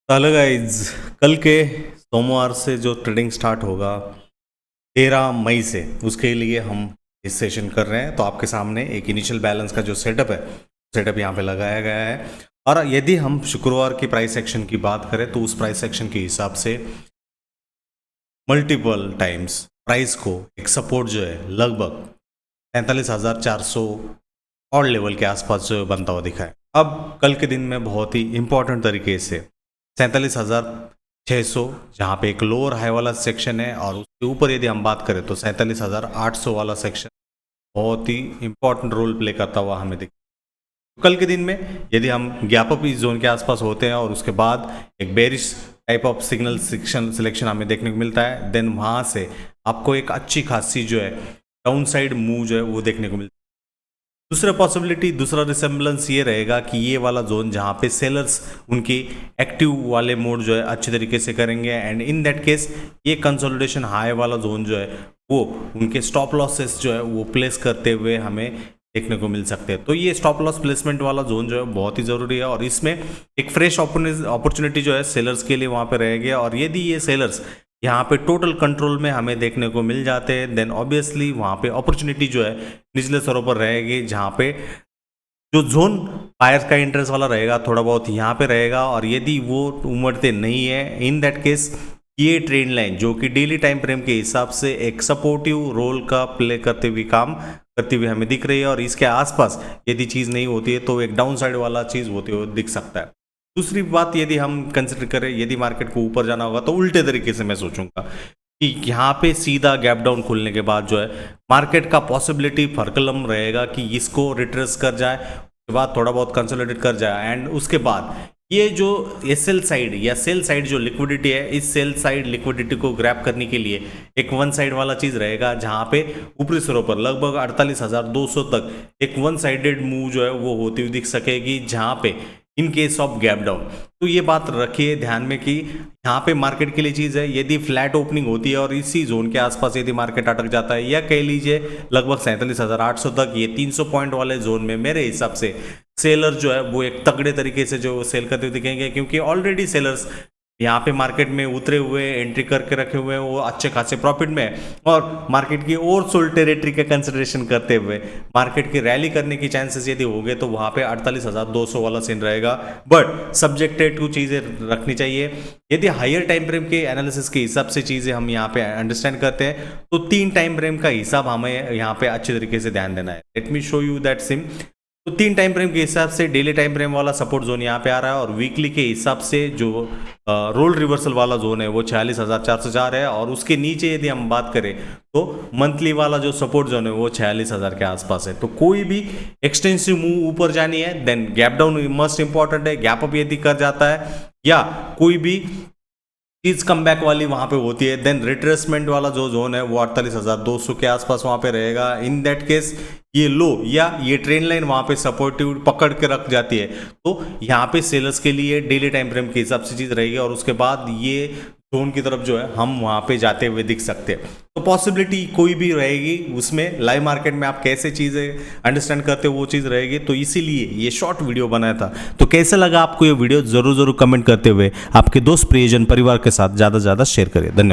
Hello guys. कल के सोमवार से जो ट्रेडिंग स्टार्ट होगा 13 मई से, उसके लिए हम इस सेशन कर रहे हैं। तो आपके सामने एक इनिशियल बैलेंस का जो सेटअप यहाँ पे लगाया गया है। और यदि हम शुक्रवार की प्राइस एक्शन की बात करें तो उस प्राइस एक्शन के हिसाब से मल्टीपल टाइम्स प्राइस को एक सपोर्ट जो है लगभग 43,400 और लेवल के आसपास जो बनता हुआ दिखा है। अब कल के दिन में बहुत ही इंपॉर्टेंट तरीके से 47,600 जहाँ पे एक लोअर हाई वाला सेक्शन है, और उसके ऊपर यदि हम बात करें तो 47,800 वाला सेक्शन बहुत ही इंपॉर्टेंट रोल प्ले करता हुआ हमें दिखा। कल के दिन में यदि हम गैप अप इस जोन के आसपास होते हैं और उसके बाद एक bearish type of signal selection हमें देखने को मिलता है, देन वहाँ से आपको एक अच्छी खासी जो है डाउन साइड मूव जो है वो देखने को मिलता है। दूसरा रिसेम्बलेंस ये रहेगा कि ये वाला जोन जहाँ पे सेलर्स उनकी एक्टिव वाले मोड जो है अच्छे तरीके से करेंगे, एंड इन दैट केस ये कंसोलिडेशन हाई वाला जोन जो है वो उनके स्टॉप लॉसेस जो है वो प्लेस करते हुए हमें देखने को मिल सकते हैं। तो ये स्टॉप लॉस प्लेसमेंट वाला जोन जो है बहुत ही ज़रूरी है, और इसमें एक फ्रेश अपॉर्चुनिटी जो है सेलर्स के लिए वहाँ पे रहेगी। और यदि ये सेलर्स यहाँ पे टोटल कंट्रोल में हमें देखने को मिल जाते हैं, देन ऑब्वियसली वहाँ पे अपॉर्चुनिटी जो है निचले स्तरों पर रहेगी, जहाँ पे जो जोन बायर्स का इंटरेस्ट वाला रहेगा थोड़ा बहुत यहाँ पे रहेगा। और यदि वो उमड़ते नहीं है, इन दैट केस ये ट्रेंड लाइन जो कि डेली टाइम फ्रेम के हिसाब से एक सपोर्टिव रोल का प्ले करते हुए काम करती हुई हमें दिख रही है, और इसके आसपास यदि चीज़ नहीं होती है तो एक डाउन साइड वाला चीज़ होते हुए दिख सकता है। दूसरी बात यदि हम कंसिडर करें, यदि मार्केट को ऊपर जाना होगा तो उल्टे तरीके से मैं सोचूंगा कि यहाँ पे सीधा गैप डाउन खुलने के बाद जो है मार्केट का पॉसिबिलिटी फर्कलम रहेगा कि इसको रिट्रेस कर जाए, उसके बाद थोड़ा बहुत कंसोलिडेट कर जाए, एंड उसके बाद ये जो एसएल साइड या सेल साइड जो लिक्विडिटी है, इस सेल साइड लिक्विडिटी को ग्रैब करने के लिए एक वन साइड वाला चीज़ रहेगा, जहाँ पे ऊपरी स्तरों पर लगभग 48,200 तक एक वन साइडेड मूव जो है वो होती हुई दिख सकेगी, जहाँ पे in case of gap down. तो ये बात रखिए ध्यान में कि यहाँ पे मार्केट के लिए चीज़ है, यदि फ्लैट ओपनिंग होती है और इसी जोन के आसपास यदि मार्केट अटक जाता है, या कह लीजिए लगभग 47,800 तक, ये 300 पॉइंट वाले जोन में मेरे हिसाब से सेलर जो है वो एक तगड़े तरीके से जो सेल करते हुए दिखेंगे, क्योंकि ऑलरेडी सेलर्स यहाँ पे मार्केट में उतरे हुए एंट्री करके रखे हुए हैं, वो अच्छे खासे प्रॉफिट में है, और मार्केट की और सोल टेरिटरी का कंसिडरेशन करते हुए मार्केट की रैली करने की चांसेस यदि हो गए तो वहाँ पे 48,200 वाला सीन रहेगा। बट सब्जेक्टेड टू चीज़ें रखनी चाहिए। यदि हायर टाइम फ्रेम के एनालिसिस के हिसाब से चीज़ें हम यहाँ पे अंडरस्टैंड करते हैं तो 3 टाइम फ्रेम का हिसाब हमें यहाँ पे अच्छे तरीके से ध्यान देना है। Let me show you that SIM. तो 3 टाइम फ्रेम के हिसाब से डेली टाइम फ्रेम वाला सपोर्ट जोन यहाँ पे आ रहा है, और वीकली के हिसाब से जो रोल रिवर्सल वाला जोन है वो 46,404 है, और उसके नीचे यदि हम बात करें तो मंथली वाला जो सपोर्ट जोन है वो 46,000 के आसपास है। तो कोई भी एक्सटेंसिव मूव ऊपर जानी है, then gap down must important है। गैप अप यदि कर जाता है या कोई भी चीज कम बैक वाली वहां पे होती है, देन रिट्रेसमेंट वाला जो जोन है वो 48,200 के आसपास वहां पे रहेगा। इन दैट केस ये लो या ये ट्रेंड लाइन वहां पे सपोर्टिव पकड़ के रख जाती है, तो यहाँ पे सेलर्स के लिए डेली टाइम फ्रेम के हिसाब से चीज रहेगी, और उसके बाद ये जोन की तरफ जो है हम वहां पे जाते हुए दिख सकते हैं। तो पॉसिबिलिटी कोई भी रहेगी, उसमें लाइव मार्केट में आप कैसे चीज़ें अंडरस्टैंड करते हो वो चीज़ रहेगी। तो इसीलिए ये शॉर्ट वीडियो बनाया था। तो कैसे लगा आपको ये वीडियो, ज़रूर कमेंट करते हुए आपके दोस्त प्रियजन परिवार के साथ ज़्यादा से ज़्यादा शेयर करिए। धन्यवाद।